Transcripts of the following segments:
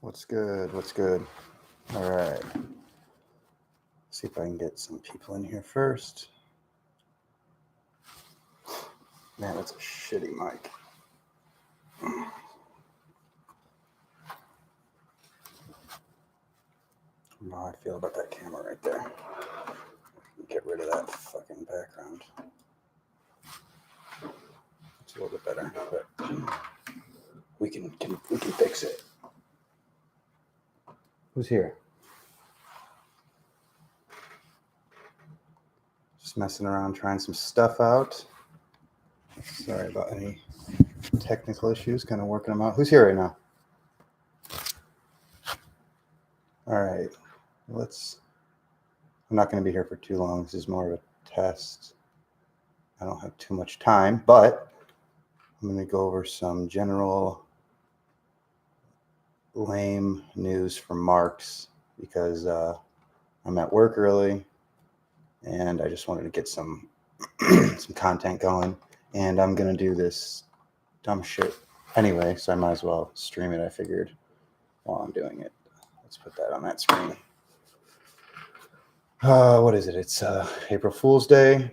What's good? What's good? All right. See if I can get some people in here first. Man, that's a shitty mic. How I feel about that camera right there. Get rid of that fucking background. It's a little bit better, but we can fix it. Who's here? Just messing around, trying some stuff out. Sorry about any technical issues, kind of working them out. Who's here right now? All right, I'm not going to be here for too long. This is more of a test. I don't have too much time, but I'm going to go over some general lame news from Marks because I'm at work early and I just wanted to get some some content going, and I'm going to do this dumb shit anyway, so I might as well stream it, I figured, while I'm doing it. Let's put that on that screen. What is it? It's April Fool's Day.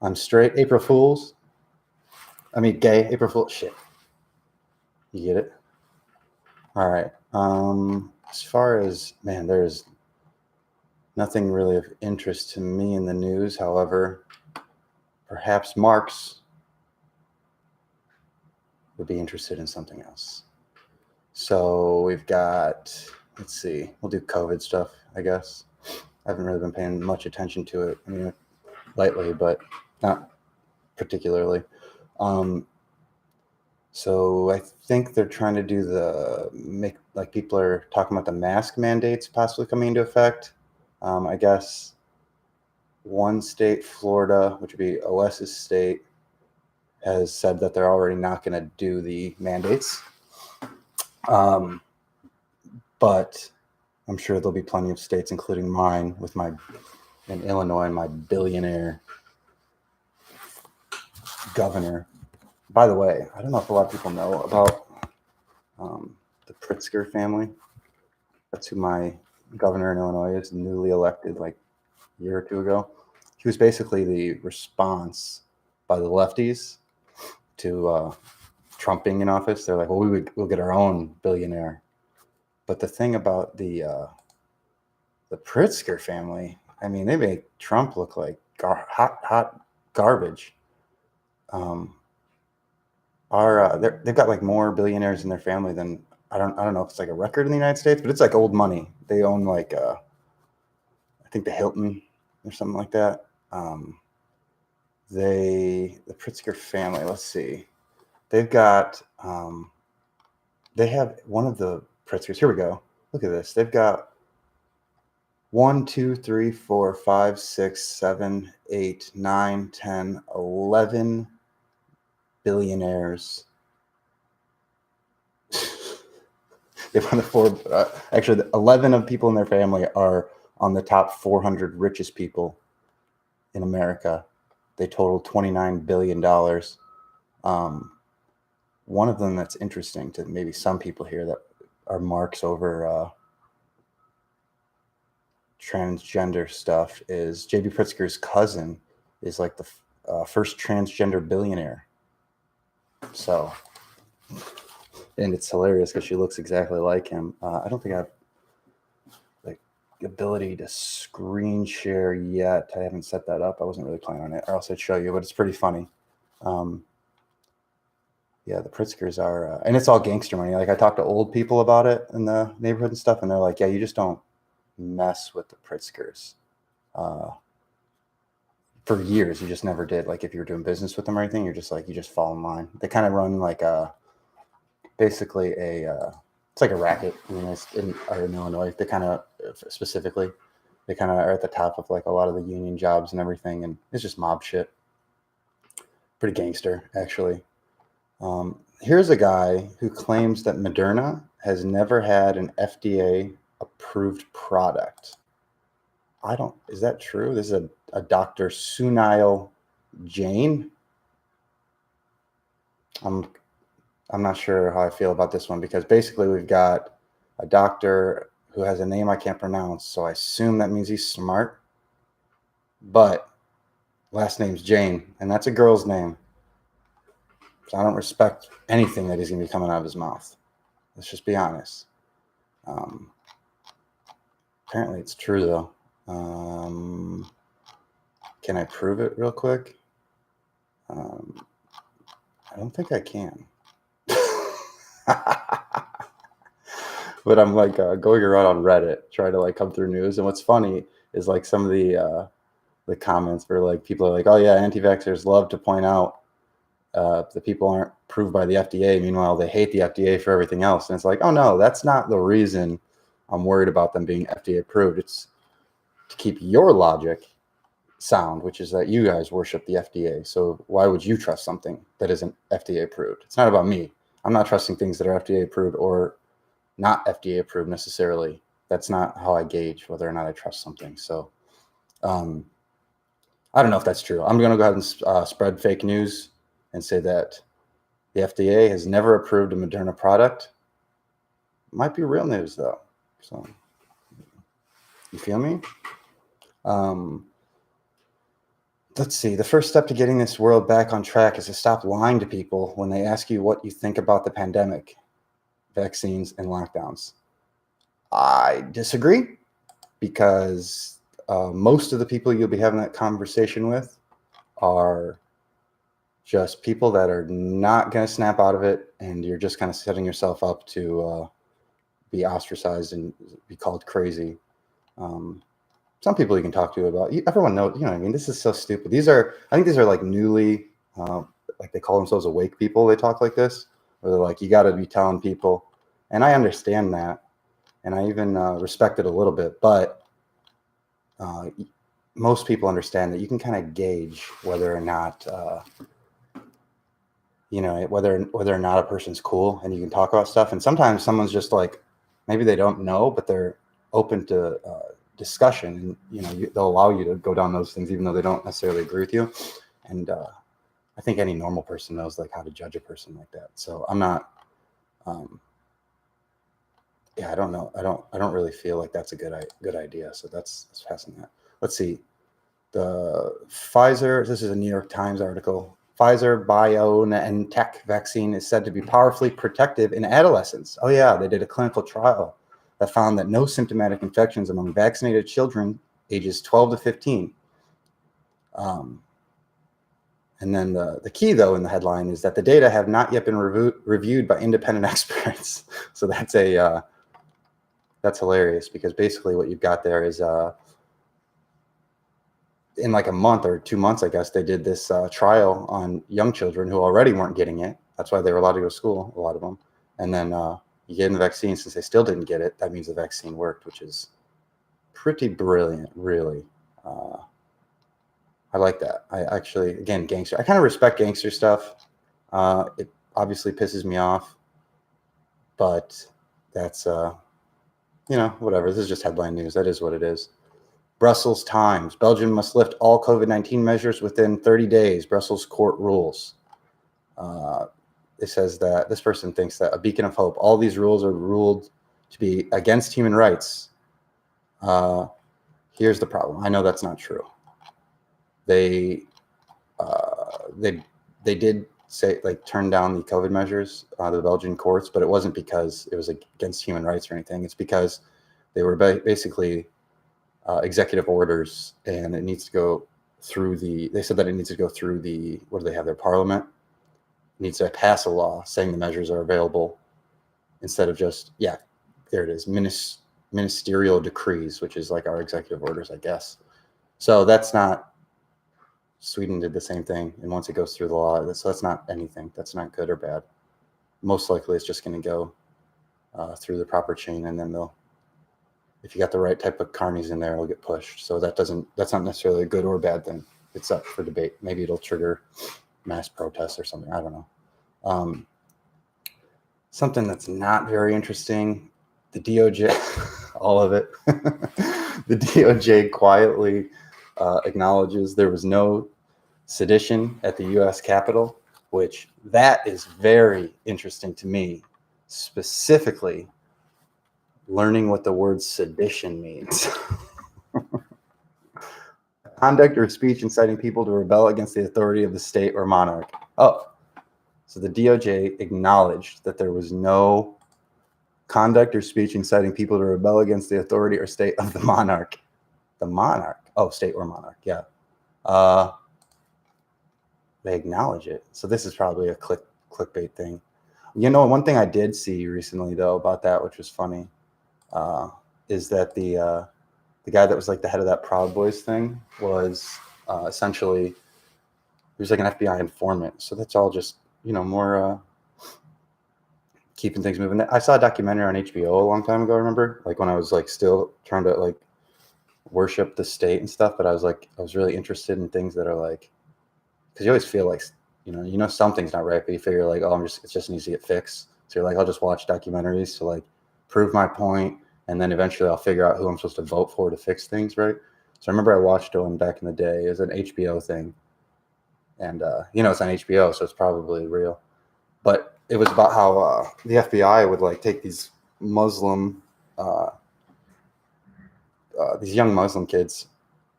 I'm straight. April Fool's. I mean, gay. April Fool's. Shit. You get it? All right. As far as, man, there's nothing really of interest to me in the news. However, perhaps Marks would be interested in something else. So we've got, let's see, we'll do COVID stuff, I guess. I haven't really been paying much attention to it. I mean, lightly, but not particularly. So I think they're trying to do people are talking about the mask mandates possibly coming into effect. I guess one state, Florida, which would be OS's state, has said that they're already not going to do the mandates. But I'm sure there'll be plenty of states, including mine, in Illinois, my billionaire governor. By the way, I don't know if a lot of people know about the Pritzker family. That's who my governor in Illinois is, newly elected like a year or two ago. He was basically the response by the lefties to Trump being in office. They're like, well, we'll get our own billionaire. But the thing about the Pritzker family, I mean, they make Trump look like hot garbage. They've got like more billionaires in their family than I don't know if it's like a record in the United States, but it's like old money. They own like I think the Hilton or something like that. The Pritzker family. Let's see. They've got they have one of the Pritzkers. Here we go. Look at this. They've got 1, 2, 3, 4, 5, 6, 7, 8, 9, 10, 11 billionaires. They won actually, 11 of people in their family are on the top 400 richest people in America. They total $29 billion. One of them that's interesting to maybe some people here that are marks over transgender stuff is J.B. Pritzker's cousin is like the first transgender billionaire. So, and it's hilarious because she looks exactly like him. I don't think I have like the ability to screen share yet. I haven't set that up. I wasn't really planning on it, or else I'd show you, but it's pretty funny. Yeah, the Pritzkers are, and it's all gangster money. Like I talk to old people about it in the neighborhood and stuff, and they're like, yeah, you just don't mess with the Pritzkers. For years, you just never did. Like if you were doing business with them or anything, you're just like, you just fall in line. They kind of run like basically it's like a racket in Illinois. They kind of, specifically, they kind of are at the top of like a lot of the union jobs and everything, and it's just mob shit. Pretty gangster, actually. Here's a guy who claims that Moderna has never had an FDA-approved product. Is that true? This is a Dr. Sunil Jain. I'm not sure how I feel about this one, because basically we've got a doctor who has a name I can't pronounce, so I assume that means he's smart. But last name's Jane, and that's a girl's name. So I don't respect anything that he's going to be coming out of his mouth. Let's just be honest. Apparently it's true, though. Can I prove it real quick? I don't think I can. But I'm like going around on Reddit trying to like come through news, and what's funny is like some of the comments where like people are like, "Oh yeah, anti-vaxxers love to point out that people aren't approved by the FDA. Meanwhile, they hate the FDA for everything else." And it's like, oh no, that's not the reason I'm worried about them being FDA approved. It's to keep your logic sound, which is that you guys worship the FDA. So why would you trust something that isn't FDA approved? It's not about me. I'm not trusting things that are FDA approved or not FDA approved necessarily. That's not how I gauge whether or not I trust something. So I don't know if that's true. I'm going to go ahead and spread fake news and say that the FDA has never approved a Moderna product. Might be real news, though. So, you feel me? Let's see. The first step to getting this world back on track is to stop lying to people when they ask you what you think about the pandemic, vaccines, and lockdowns. I disagree, because most of the people you'll be having that conversation with are just people that are not going to snap out of it, and you're just kind of setting yourself up to be ostracized and be called crazy. Some people you can talk to about, everyone knows, you know what I mean? This is so stupid. I think these are like newly, like they call themselves awake people. They talk like this, where they're like, you got to be telling people. And I understand that. And I even respect it a little bit, but most people understand that you can kind of gauge whether or not, whether or not a person's cool, and you can talk about stuff. And sometimes someone's just like, maybe they don't know, but they're open to discussion, and they'll allow you to go down those things even though they don't necessarily agree with you. And I think any normal person knows like how to judge a person like that. So I'm not I don't know. I don't really feel like that's a good idea. So that's passing that. Let's see. The Pfizer, this is a New York Times article. Pfizer BioNTech vaccine is said to be powerfully protective in adolescents. Oh yeah, they did a clinical trial that found that no symptomatic infections among vaccinated children ages 12 to 15. And then the key, though, in the headline is that the data have not yet been reviewed by independent experts. So that's hilarious, because basically what you've got there is in like a month or 2 months, I guess, they did this trial on young children who already weren't getting it. That's why they were allowed to go to school, a lot of them. And then you get in the vaccine, since they still didn't get it, that means the vaccine worked, which is pretty brilliant, really. I like that. I actually, again, gangster. I kind of respect gangster stuff. It obviously pisses me off, but that's, whatever. This is just headline news. That is what it is. Brussels Times. Belgium must lift all COVID-19 measures within 30 days. Brussels court rules. It says that this person thinks that a beacon of hope. All these rules are ruled to be against human rights. Here's the problem. I know that's not true. They did say, like, turn down the COVID measures, the Belgian courts, but it wasn't because it was against human rights or anything. It's because they were basically executive orders, and it needs to go through they said that it needs to go through what do they have, their parliament? It needs to pass a law saying the measures are available, instead of just, yeah, there it is, ministerial decrees, which is like our executive orders, I guess. So that's not, Sweden did the same thing, and once it goes through the law, so that's not anything. That's not good or bad. Most likely it's just going to go through the proper chain, and then if you got the right type of carnies in there, it'll get pushed. So that's not necessarily a good or bad thing. It's up for debate. Maybe it'll trigger mass protests or something. I don't know. Something that's not very interesting, the DOJ, all of it. The DOJ quietly acknowledges there was no sedition at the U.S. Capitol. which that is very interesting to me, specifically learning what the word sedition means. Conduct or speech inciting people to rebel against the authority of the state or monarch. Oh, so the DOJ acknowledged that there was no conduct or speech inciting people to rebel against the authority or state of the monarch. The monarch. Oh, state or monarch. Yeah. They acknowledge it. So this is probably a clickbait thing. You know, one thing I did see recently though about that, which was funny, is that the guy that was like the head of that Proud Boys thing was essentially, he was like an FBI informant. So that's all just, you know, more keeping things moving. I saw a documentary on HBO a long time ago, remember? Like when I was like still trying to like worship the state and stuff, but I was really interested in things that are like, because you always feel like, you know something's not right, but you figure like, oh, it just needs to get fixed. So you're like, I'll just watch documentaries to like prove my point, and then eventually I'll figure out who I'm supposed to vote for to fix things, right? So I remember I watched one back in the day. It was an HBO thing, and you know, it's on HBO, so it's probably real. But it was about how the FBI would like take these Muslim, these young Muslim kids,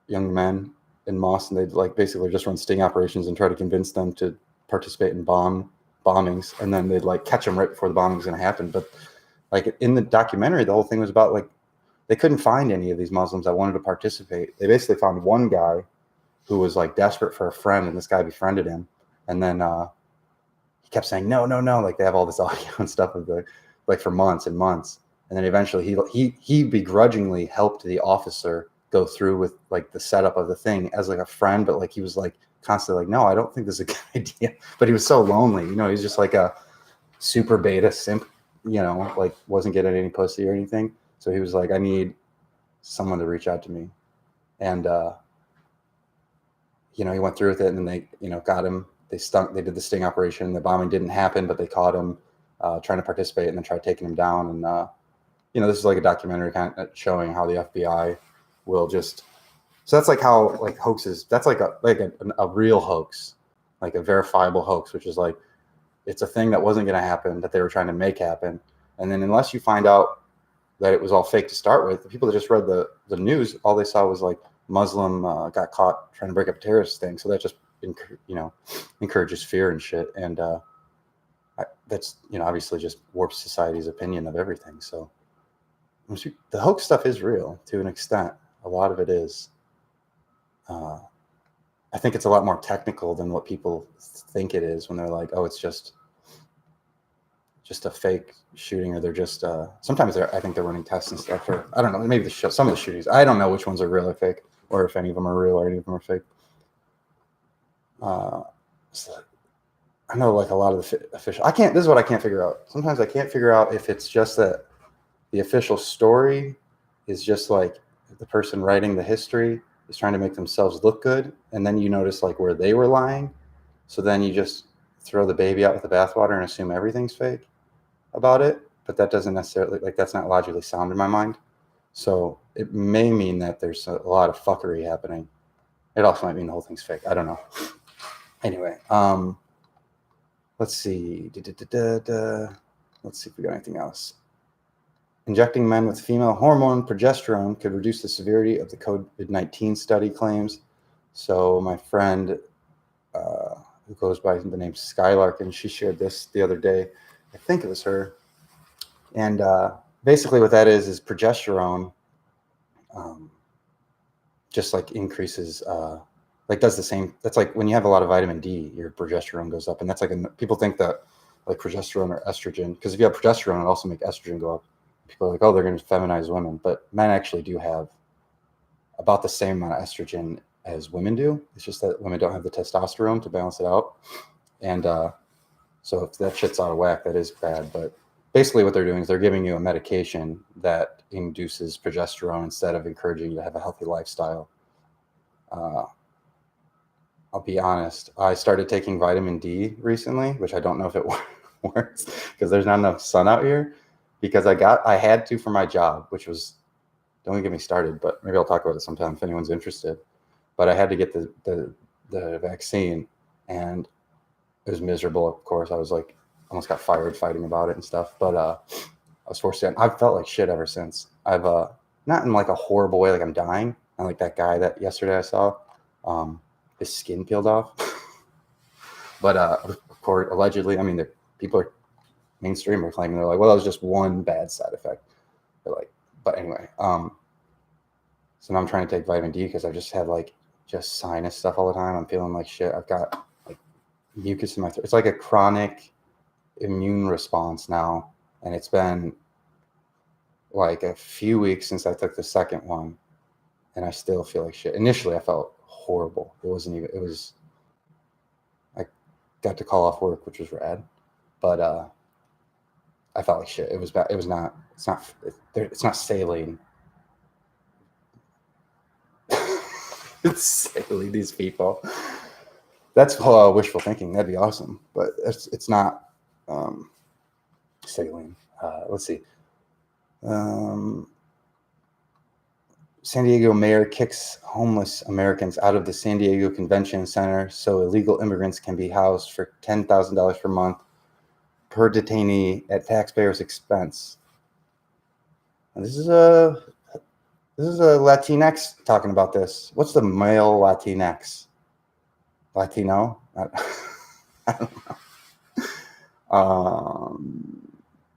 young men in mosques, and they'd like basically just run sting operations and try to convince them to participate in bombings, and then they'd like catch them right before the bombing was going to happen. But like in the documentary, the whole thing was about like they couldn't find any of these Muslims that wanted to participate. They basically found one guy who was like desperate for a friend, and this guy befriended him, and then he kept saying no, no, no. Like they have all this audio and stuff of the like for months and months, and then eventually he begrudgingly helped the officer go through with like the setup of the thing as like a friend, but like he was like constantly like, no, I don't think this is a good idea. But he was so lonely, you know, he's just like a super beta simp, you know, like wasn't getting any pussy or anything. So he was like, I need someone to reach out to me. And you know, he went through with it, and then they, you know, got him. They did the sting operation. The bombing didn't happen, but they caught him trying to participate, and then tried taking him down. And you know, this is like a documentary kind of showing how the FBI will just, so that's like how like hoaxes, that's like a real hoax, like a verifiable hoax, which is like it's a thing that wasn't going to happen that they were trying to make happen. And then unless you find out that it was all fake to start with, the people that just read the news, all they saw was like Muslim got caught trying to break up a terrorist thing. So that just, you know, encourages fear and shit. And that's, you know, obviously just warps society's opinion of everything. So the hoax stuff is real to an extent. A lot of it is. I think it's a lot more technical than what people think it is when they're like, oh, it's just a fake shooting, or they're just sometimes I think they're running tests and stuff, or I don't know, maybe some of the shootings, I don't know which ones are real or fake, or if any of them are real or any of them are fake. So I know like a lot of the official, this is what I can't figure out. Sometimes I can't figure out if it's just that the official story is just like the person writing the history is trying to make themselves look good, and then you notice like where they were lying, so then you just throw the baby out with the bathwater and assume everything's fake about it. But that doesn't necessarily, like, that's not logically sound in my mind. So it may mean that there's a lot of fuckery happening. It also might mean the whole thing's fake. I don't know. Anyway, let's see. Let's see if we got anything else. Injecting men with female hormone progesterone could reduce the severity of the COVID-19 study claims. So my friend, who goes by the name Skylark, and she shared this the other day. I think it was her. And basically what that is progesterone just like increases, like does the same. That's like when you have a lot of vitamin D, your progesterone goes up. And that's like, people think that like progesterone or estrogen, because if you have progesterone, it also makes estrogen go up. People are like, oh, they're going to feminize women. But men actually do have about the same amount of estrogen as women do. It's just that women don't have the testosterone to balance it out. And so if that shit's out of whack, that is bad. But basically what they're doing is they're giving you a medication that induces progesterone instead of encouraging you to have a healthy lifestyle. I'll be honest. I started taking vitamin D recently, which I don't know if it works because there's not enough sun out here. Because I had to for my job, which was, don't even get me started, but maybe I'll talk about it sometime if anyone's interested. But I had to get the vaccine, and it was miserable. Of course, I was like almost got fired fighting about it and stuff. But I was forced to. I've felt like shit ever since. I've not in like a horrible way, like I'm dying. And like that guy that yesterday I saw, his skin peeled off. But of course, allegedly, I mean, the people are mainstream are claiming they're like, well, that was just one bad side effect. They're like, but anyway, so now I'm trying to take vitamin D because I just have like just sinus stuff all the time. I'm feeling like shit. I've got like mucus in my throat. It's like a chronic immune response now, and it's been like a few weeks since I took the second one, and I still feel like shit. Initially, I felt horrible. It wasn't even. It was. I got to call off work, which was rad, but I felt like shit. It was bad. It was not. It's not. It's not saline. It's saline. These people. That's wishful thinking. That'd be awesome, but it's not saline. Let's see. San Diego mayor kicks homeless Americans out of the San Diego Convention Center so illegal immigrants can be housed for $10,000 per month per detainee at taxpayers' expense. And this is a Latinx talking about this. What's the male Latinx? Latino? I don't know.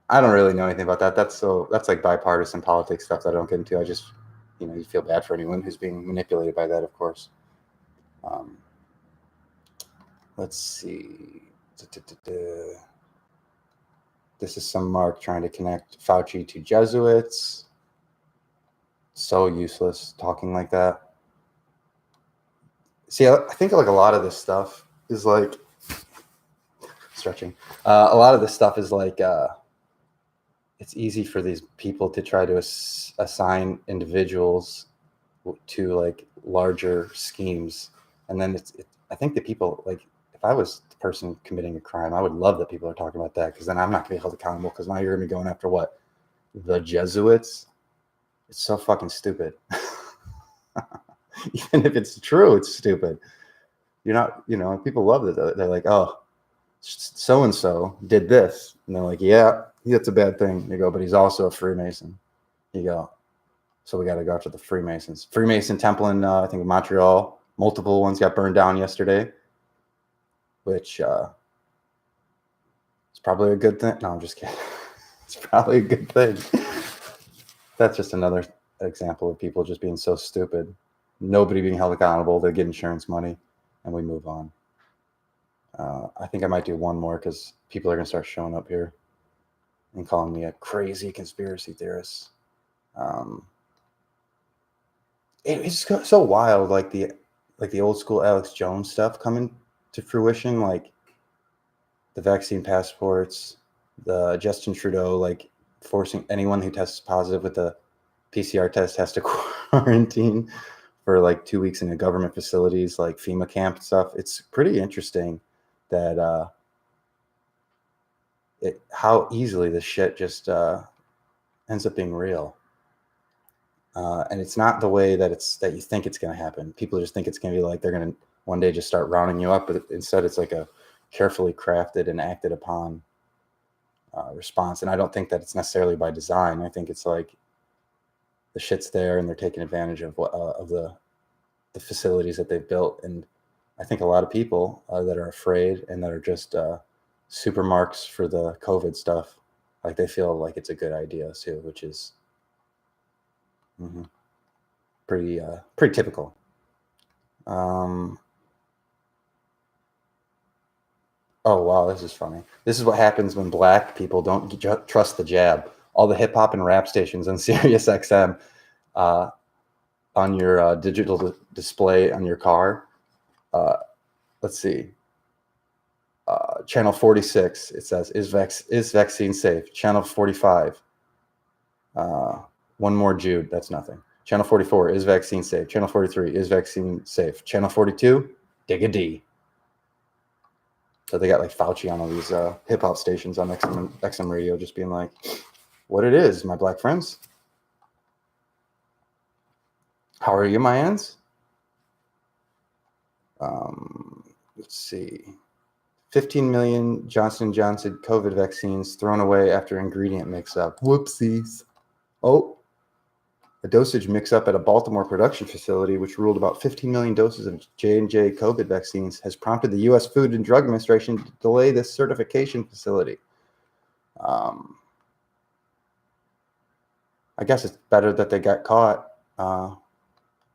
I don't really know anything about that. That's like bipartisan politics stuff that I don't get into. I just, you feel bad for anyone who's being manipulated by that, of course. Let's see. This is some Mark trying to connect Fauci to Jesuits. So useless talking like that. See, I think like a lot of this stuff is like stretching. A lot of this stuff is like it's easy for these people to try to assign individuals to like larger schemes, and then I think the people, like, if I was the person committing a crime, I would love that people are talking about that, because then I'm not going to be held accountable, because now you're going to be going after what? The Jesuits? It's so fucking stupid. Even if it's true, it's stupid. You're not, people love it. They're like, oh, so and so did this, and they're like, yeah, that's a bad thing. You go, but he's also a Freemason. You go, so we got to go after the Freemasons. Freemason temple in I think Montreal. Multiple ones got burned down yesterday, which is probably a good thing. No, I'm just kidding. It's probably a good thing. That's just another example of people just being so stupid. Nobody being held accountable. They get insurance money, and we move on. I think I might do one more because people are going to start showing up here and calling me a crazy conspiracy theorist. It's so wild, like the old school Alex Jones stuff coming to fruition, like the vaccine passports, the Justin Trudeau, like forcing anyone who tests positive with a PCR test has to quarantine for like 2 weeks in the government facilities, like FEMA camp stuff. It's pretty interesting that how easily this shit just ends up being real. And it's not the way that you think it's going to happen. People just think it's going to be like they're going to one day just start rounding you up, but instead it's like a carefully crafted and acted upon response. And I don't think that it's necessarily by design. I think it's like the shit's there and they're taking advantage of the facilities that they've built. And I think a lot of people that are afraid and that are just super marks for the COVID stuff, like they feel like it's a good idea too, which is pretty typical. Oh wow, this is funny. This is what happens when black people don't trust the jab. All the hip hop and rap stations on Sirius XM on your digital display on your car. Let's see. Channel 46, it says, is vaccine safe? Channel 45. One more Jude, that's nothing. Channel 44, is vaccine safe? Channel 43, is vaccine safe? Channel 42, dig a D. So they got like Fauci on all these hip hop stations on XM radio, just being like, what it is, my black friends. How are you, my ends? Let's see. 15 million Johnson & Johnson COVID vaccines thrown away after ingredient mix-up. Whoopsies. Oh, a dosage mix-up at a Baltimore production facility, which ruled about 15 million doses of J&J COVID vaccines, has prompted the U.S. Food and Drug Administration to delay this certification facility. I guess it's better that they got caught.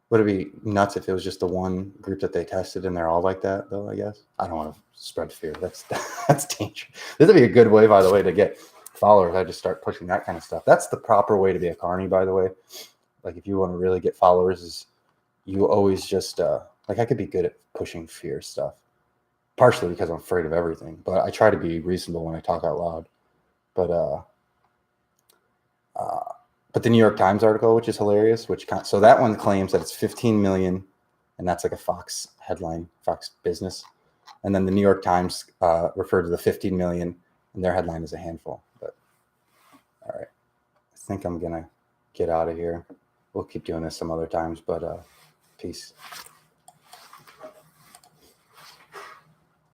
Would it be nuts if it was just the one group that they tested and they're all like that, though, I guess? I don't want to spread fear. That's dangerous. This would be a good way, by the way, to get followers. I just start pushing that kind of stuff. That's the proper way to be a carny, by the way. Like, if you want to really get followers, is you always just, like, I could be good at pushing fear stuff, partially because I'm afraid of everything. But I try to be reasonable when I talk out loud. But the New York Times article, which is hilarious, so that one claims that it's 15 million, and that's like a Fox headline, Fox Business. And then the New York Times referred to the 15 million, and their headline is a handful. But all right, I think I'm gonna get out of here. We'll keep doing this some other times, but peace.